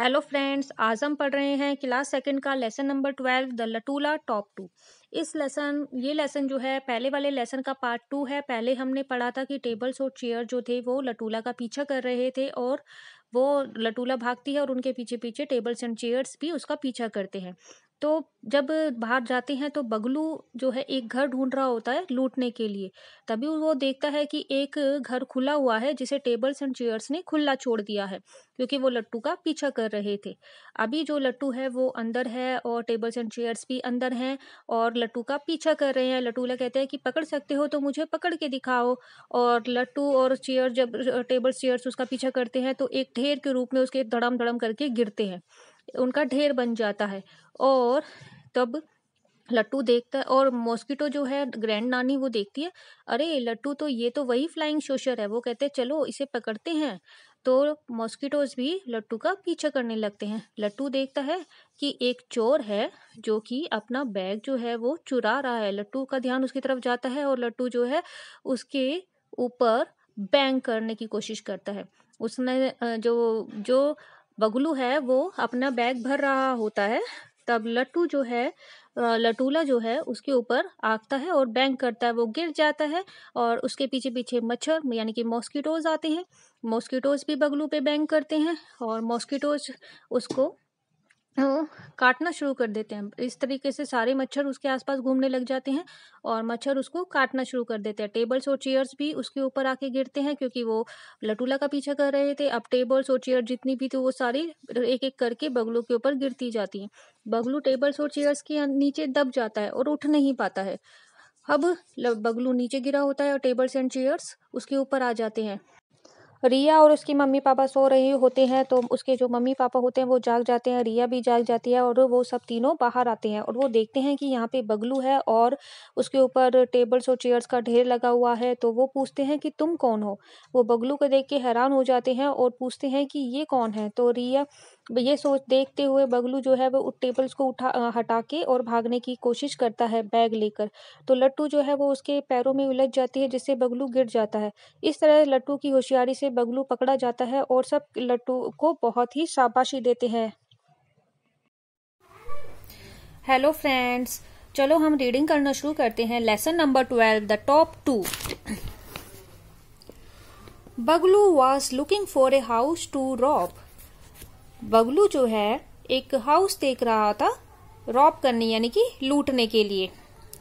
Hello friends, आज हम पढ़ रहे हैं क्लास सेकंड का लेसन नंबर 12 द लटूला टॉप 2। ये लेसन जो है पहले वाले लेसन का पार्ट 2 है। पहले हमने पढ़ा था कि टेबल्स और चेयर जो थे वो लटूला का पीछा कर रहे थे और वो लटूला भागती है और उनके पीछे पीछे टेबल्स एंड चेयर्स भी उसका पीछा करते हैं। तो जब बाहर जाते हैं तो बगलू जो है एक घर ढूंढ रहा होता है लूटने के लिए। तभी वो देखता है कि एक घर खुला हुआ है जिसे टेबल्स एंड चेयर्स ने खुला छोड़ दिया है, क्योंकि वो लट्टू का पीछा कर रहे थे। अभी जो लट्टू है वो अंदर है और टेबल्स एंड चेयर्स भी अंदर हैं और लट्टू का पीछा कर रहे हैं। लट्टूला कहते हैं कि पकड़ सकते हो तो मुझे पकड़ के दिखाओ। और लट्टू और चेयर जब टेबल्स चेयर्स उसका पीछा करते हैं तो एक ढेर के रूप में उसके धड़म धड़म करके गिरते हैं, उनका ढेर बन जाता है। और तब लट्टू देखता है और मॉस्किटो जो है ग्रैंड नानी वो देखती है, अरे लट्टू तो ये तो वही फ्लाइंग शोशर है। वो कहते हैं चलो इसे पकड़ते हैं। तो मॉस्किटोज भी लट्टू का पीछा करने लगते हैं। लट्टू देखता है कि एक चोर है जो कि अपना बैग जो है वो चुरा रहा है। लट्टू का ध्यान उसकी तरफ जाता है और लट्टू जो है उसके ऊपर बैंग करने की कोशिश करता है। उसने जो जो बगलू है वो अपना बैग भर रहा होता है। तब लट्टू जो है लटूला जो है उसके ऊपर आंकता है और बैंग करता है। वो गिर जाता है और उसके पीछे पीछे मच्छर यानी कि मॉस्किटोज आते हैं। मॉस्किटोज भी बगलू पे बैंग करते हैं और मॉस्किटोज उसको काटना शुरू कर देते हैं। इस तरीके से सारे मच्छर उसके आसपास घूमने लग जाते हैं और मच्छर उसको काटना शुरू कर देते हैं। टेबल्स और चेयर्स भी उसके ऊपर आके गिरते हैं क्योंकि वो लटूला का पीछा कर रहे थे। अब टेबल्स और चेयर जितनी भी थी वो सारी एक एक करके बगलू के ऊपर गिरती जाती हैं। बगलू टेबल्स और चेयर्स के नीचे दब जाता है और उठ नहीं पाता है। अब बगलू नीचे गिरा होता है और टेबल्स एंड चेयर्स उसके ऊपर आ जाते हैं। रिया और उसकी मम्मी पापा सो रहे होते हैं तो उसके जो मम्मी पापा होते हैं वो जाग जाते हैं। रिया भी जाग जाती है और वो सब तीनों बाहर आते हैं और वो देखते हैं कि यहाँ पे बगलू है और उसके ऊपर टेबल्स और चेयर्स का ढेर लगा हुआ है। तो वो पूछते हैं कि तुम कौन हो। वो बगलू को देख के हैरान हो जाते हैं और पूछते हैं कि ये कौन है। तो रिया ये सोच देखते हुए बगलू जो है वो टेबल्स को हटा के और भागने की कोशिश करता है बैग लेकर। तो लट्टू जो है वो उसके पैरों में उलझ जाती है जिससे बगलू गिर जाता है। इस तरह लट्टू की होशियारी से बगलू पकड़ा जाता है और सब लट्टू को बहुत ही शाबाशी देते हैं। हेलो फ्रेंड्स, चलो हम रीडिंग करना शुरू करते हैं। Lesson number 12 the top 2। Baglu was looking for a house to rob. Baglu जो है एक हाउस देख रहा था रॉब करने यानी कि लूटने के लिए,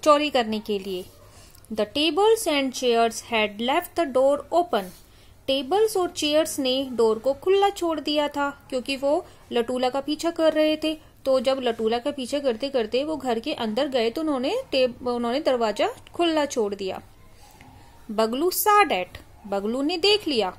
चोरी करने के लिए। The tables and chairs had left the door open. Tables और चेयर्स ने डोर को खुला छोड़ दिया था क्योंकि वो लटूला का पीछा कर रहे थे। तो जब लटूला का पीछा करते करते वो घर के अंदर गए तो उन्होंने दरवाजा खुला छोड़ दिया। बगलू सा डैट। बगलू ने देख लिया।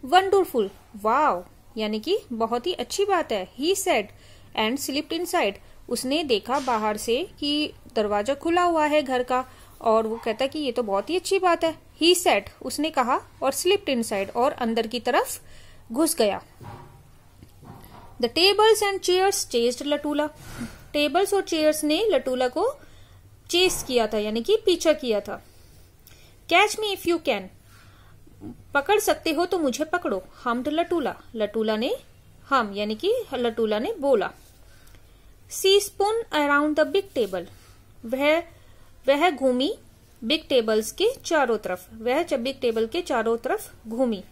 वंडरफुल, वाव यानी कि बहुत ही अच्छी बात है। He said and slipped inside. उसने देखा बाहर से कि दरवाजा खुला हुआ है घर का और वो कहता कि ये तो बहुत ही अच्छी बात है। ही सेड उसने कहा और स्लिप्ड इनसाइड और अंदर की तरफ घुस गया। The tables and chairs chased Latoola. Tables और चेयर्स ने लटूला को चेस किया था यानी कि पीछा किया था। Catch me if you can. पकड़ सकते हो तो मुझे पकड़ो। हमड लटूला। लटूला ने हम यानी कि लटूला ने बोला। She spun around the big table. वह घूमी बिग टेबल्स के चारों तरफ। वह बिग टेबल के चारों तरफ घूमी।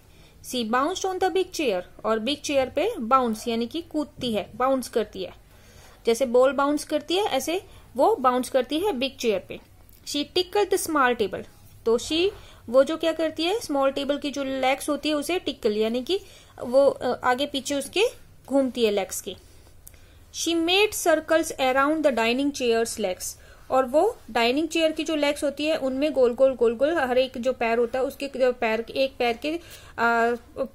She bounced on the big chair. और बिग चेयर पे बाउंस यानी कि कूदती है, बाउंस करती है। जैसे बॉल बाउंस करती है ऐसे वो बाउंस करती है बिग चेयर पे। She tackle the small table. तो वो जो क्या करती है, स्मॉल टेबल की जो लेग्स होती है उसे टिकल यानी कि वो आगे पीछे उसके घूमती है लेग्स की। She made circles around the dining chairs legs. और वो डाइनिंग चेयर की जो लेग्स होती है उनमें गोल गोल हर एक जो पैर होता है उसके जो पैर एक पैर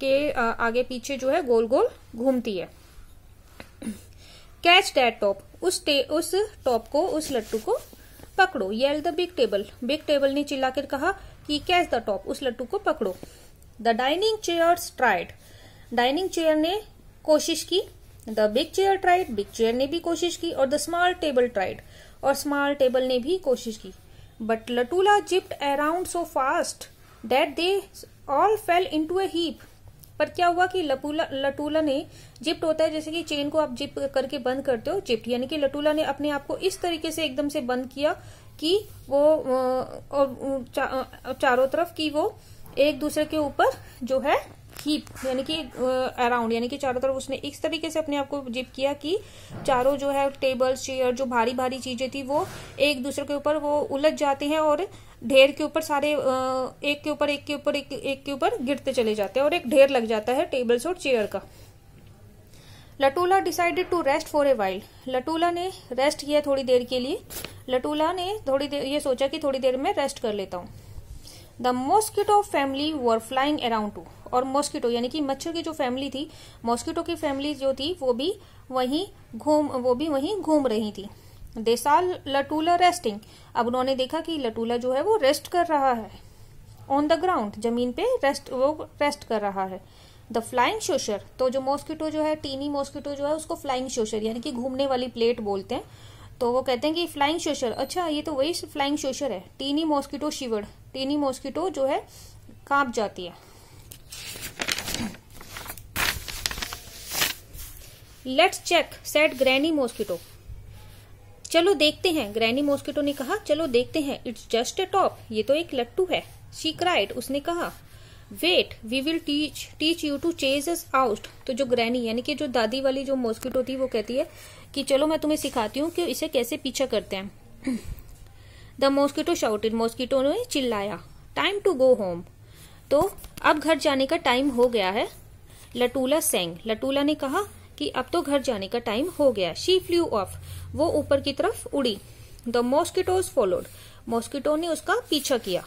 के आगे पीछे जो है गोल गोल घूमती है। Catch that top. उस टॉप को, उस लट्टू को पकड़ो। Yell the big table. Big table ने चिल्लाकर कहा कि कैच द टॉप, उस लट्टू को पकड़ो। The dining chairs tried. Dining chair ने कोशिश की। The big chair tried. Big chair ने भी कोशिश की। और द स्मॉल टेबल ट्राइड। और स्मॉल टेबल ने भी कोशिश की। But Latoola zipped around so fast that they all fell into a heap. पर क्या हुआ कि लटूला ने जिप्ट होता है जैसे कि चेन को आप जिप करके बंद करते हो, जिप्ट यानी कि लटूला ने अपने आप को इस तरीके से एकदम से बंद किया कि वो चारों तरफ की वो एक दूसरे के ऊपर जो है हीप यानी कि अराउंड यानी कि चारों तरफ उसने इस तरीके से अपने आप को जिप किया कि चारों जो है टेबल चेयर जो भारी भारी चीजें थी वो एक दूसरे के ऊपर वो उलझ जाते हैं और ढेर के ऊपर सारे एक के ऊपर एक के ऊपर एक के ऊपर गिरते चले जाते हैं और एक ढेर लग जाता है टेबल्स और चेयर का। Latoola decided to rest for a while. Latoola ने रेस्ट किया थोड़ी देर के लिए। लटूला ने थोड़ी देर ये सोचा कि थोड़ी देर में रेस्ट कर लेता हूँ। The mosquito family were flying around two. और मॉस्किटो यानी कि मच्छर की जो फैमिली थी, मॉस्किटो की फैमिली जो थी वो भी वहीं घूम रही थी। They saw Latoola resting. अब उन्होंने देखा कि लटूला जो है वो रेस्ट कर रहा है। ऑन द ग्राउंड जमीन पे रेस्ट कर रहा है। The flying saucer. तो जो मॉस्किटो जो है टीनी मॉस्किटो जो है उसको फ्लाइंग शोशर यानी कि घूमने वाली प्लेट बोलते हैं। तो वो कहते हैं कि फ्लाइंग शोशर, अच्छा ये तो वही फ्लाइंग शोशर है। Tiny mosquito shivered. Tiny mosquito जो है कांप जाती है। Let's check said granny mosquito. चलो देखते हैं, ग्रैनी मॉस्किटो ने कहा चलो देखते हैं। It's just a top. ये तो एक लट्टू है। She cried. उसने कहा wait we will teach you to chase us out. तो जो ग्रैनी यानी कि जो दादी वाली जो मॉस्किटो थी वो कहती है कि चलो मैं तुम्हें सिखाती हूँ कि इसे कैसे पीछा करते हैं। The mosquito shouted. मॉस्किटो ने चिल्लाया टाइम टू गो होम। तो अब घर जाने का टाइम हो गया है। लटूला सेंग। लटूला ने कहा कि अब तो घर जाने का टाइम हो गया। She flew off. वो ऊपर की तरफ उड़ी। The mosquitoes followed. मॉस्किटो ने उसका पीछा किया।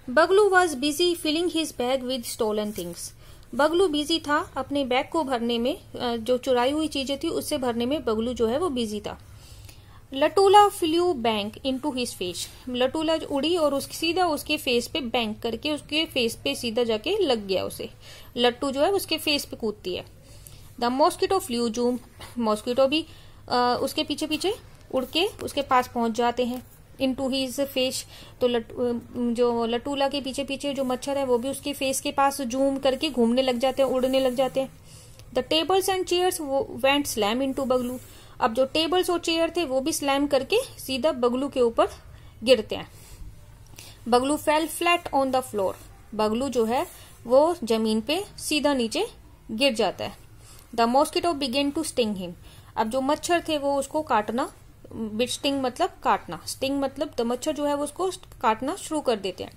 Baglu was busy filling his bag with stolen things. Baglu busy था अपने बैग को भरने में, जो चुराई हुई चीजें थी उससे भरने में बगलू जो है वो बिजी था। Latoola flew bang into his face. Latoola उड़ी और सीधा उसके फेस पे बैंक करके उसके फेस पे सीधा जाके लग गया उसे। लट्टू जो है उसके फेस पे कूदती है। The mosquito flu zoom. Mosquito भी उसके पीछे पीछे उड़ के उसके पास पहुंच जाते हैं। Into his face. तो जो लटूला के पीछे पीछे जो मच्छर है वो भी उसके फेस के पास जूम करके घूमने लग जाते हैं, उड़ने लग जाते हैं। The tables and chairs went slam into Baglu. अब जो टेबल्स और चेयर थे वो भी स्लैम करके सीधा बगलू के ऊपर गिरते हैं। Baglu fell flat on the floor. Baglu जो है वो जमीन पे सीधा नीचे गिर जाता है। The mosquito began to sting him. अब जो मच्छर थे वो उसको काटना, स्टिंग मतलब काटना, स्टिंग मतलब द मच्छर जो है वो उसको काटना शुरू कर देते हैं।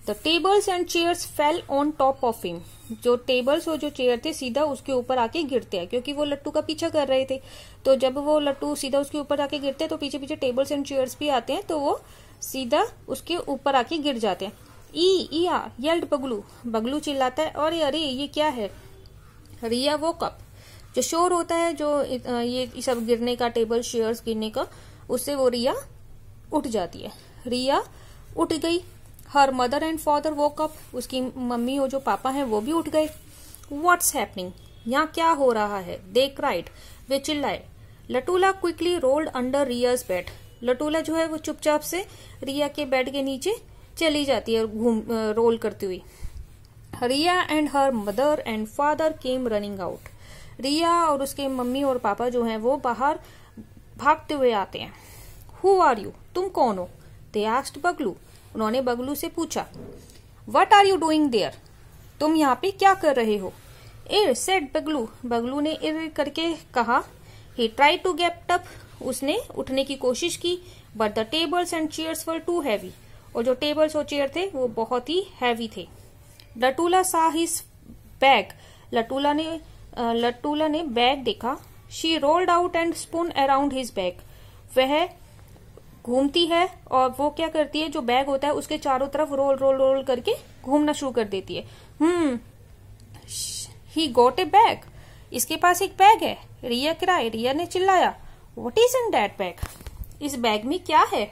The tables and chairs fell on top of him. जो टेबल्स और जो चेयर थे सीधा उसके ऊपर आके गिरते हैं, क्योंकि वो लट्टू का पीछा कर रहे थे। तो जब वो लट्टू सीधा उसके ऊपर आके गिरते हैं तो पीछे पीछे टेबल्स एंड चेयर्स भी आते हैं, तो वो सीधा उसके ऊपर आके गिर जाते हैं। इया येल्ड बगलू। बगलू चिल्लाता है और अरे ये क्या है। रिया वो कप। जो शोर होता है जो ये सब गिरने का, टेबल चेयर्स गिरने का, उससे वो रिया उठ जाती है। रिया उठ गई। Her mother and father woke up. उसकी मम्मी और जो पापा हैं वो भी उठ गए। What's happening. यहाँ क्या हो रहा है। They cried. वे चिल्लाए। Latoola quickly rolled under Riya's bed. Latoola जो है वो चुपचाप से रिया के बेड के नीचे चली जाती है रोल करती हुई। Riya and her mother and father came running out. Riya और उसके मम्मी और पापा जो हैं वो बाहर भागते हुए आते हैं। Who are you. तुम कौन हो। They asked Baglu. उन्होंने बगलू से पूछा। What are you doing there. तुम यहाँ पे क्या कर रहे हो। इर सेड बगलू। बगलू ने इर करके कहा। He try to get up. उसने उठने की कोशिश की। But the tables and chairs were too heavy. और जो टेबल्स और चेयर थे वो बहुत ही हैवी थे। लटूला सा हिज बैग। लटूला ने बैग देखा। She rolled out and spoon around his bag. वह घूमती है और वो क्या करती है, जो बैग होता है उसके चारों तरफ रोल रोल रोल करके घूमना शुरू कर देती है। He got a bag. इसके पास एक बैग है। रिया क्राई। रिया ने चिल्लाया। What is in that bag. इस बैग में क्या है।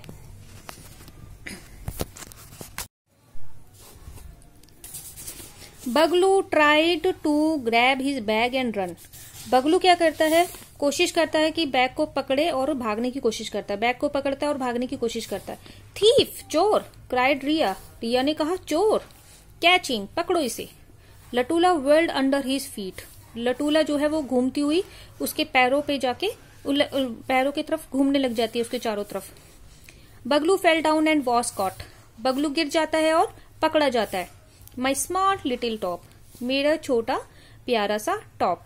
Baglu tried to grab his bag and run. Baglu क्या करता है, कोशिश करता है कि बैग को पकड़े और भागने की कोशिश करता है। बैग को पकड़ता है और भागने की कोशिश करता है। थीफ, चोर, क्राइड रिया। रिया ने कहा चोर। कैच हिम, पकड़ो इसे। लटूला whirled अंडर हिज फीट, लटूला जो है वो घूमती हुई उसके पैरों पे जाके पैरों की तरफ घूमने लग जाती है उसके चारों तरफ। Baglu fell down and was caught, Baglu गिर जाता है और पकड़ा जाता है। माई स्मार्ट लिटिल टॉप, मेरा छोटा प्यारा सा टॉप।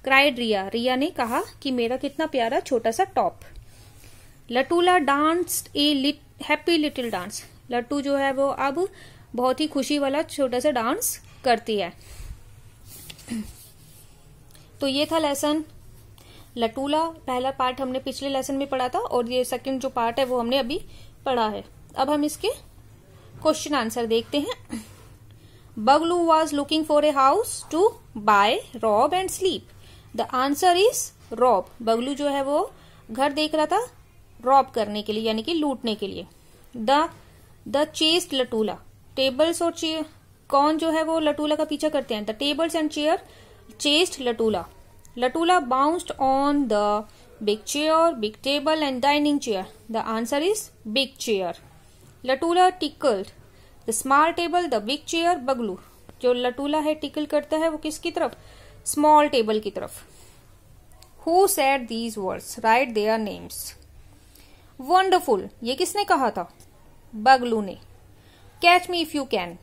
क्राइड रिया, रिया ने कहा कि मेरा कितना प्यारा छोटा सा top. Latoola danced a happy little dance, लट्टू जो है वो अब बहुत ही खुशी वाला छोटा सा डांस करती है। तो ये था लेसन लटूला। पहला पार्ट हमने पिछले लेसन में पढ़ा था और ये सेकंड जो पार्ट है वो हमने अभी पढ़ा है। अब हम इसके क्वेश्चन आंसर देखते हैं। Baglu was looking for a house to buy, rob and sleep. The answer is rob, Baglu जो है वो घर देख रहा था रॉब करने के लिए यानी कि लूटने के लिए। द चेस्ड लटूला, टेबल्स और चेयर, कौन जो है वो लटूला का पीछा करते हैं? The tables and chair chased Latoola. Latoola bounced on the big chair, big table and dining chair. The answer is big chair. Latoola tickled the small table, the big chair, Baglu. जो लटूला है टिकल करता है वो किसकी तरफ? स्मॉल टेबल की तरफ। Who said these words? Right their names. Wonderful, ये किसने कहा था? बगलू ने। Catch me if you can,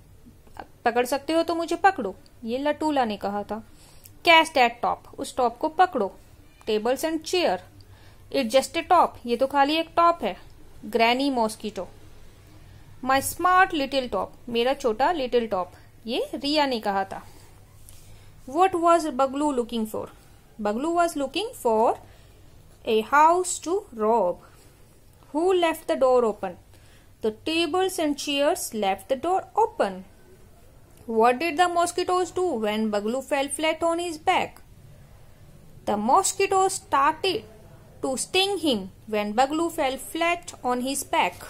पकड़ सकते हो तो मुझे पकड़ो, ये लटूला ने कहा था। कैच दैट टॉप, उस टॉप को पकड़ो। Tables and chair, it just a top, ये तो खाली एक टॉप है। Granny mosquito. My smart little top, मेरा छोटा लिटिल टॉप, ये रिया ने कहा था। What was Baglu looking for? Baglu was looking for a house to rob. Who left the door open? The tables and chairs left the door open. What did the mosquitoes do when Baglu fell flat on his back? The mosquitoes started to sting him when Baglu fell flat on his back.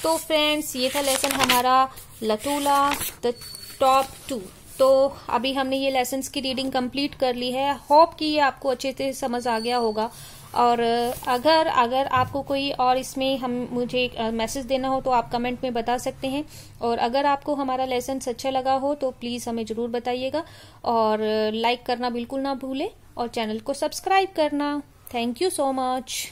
तो friends ये था lesson हमारा लटूला the top 2। तो अभी हमने ये lessons की reading complete कर ली है। होप कि ये आपको अच्छे से समझ आ गया होगा। और अगर आपको कोई और इसमें हम मुझे मैसेज देना हो तो आप कमेंट में बता सकते हैं। और अगर आपको हमारा लेसन अच्छा लगा हो तो प्लीज़ हमें ज़रूर बताइएगा और लाइक करना बिल्कुल ना भूलें और चैनल को सब्सक्राइब करना। Thank you so much.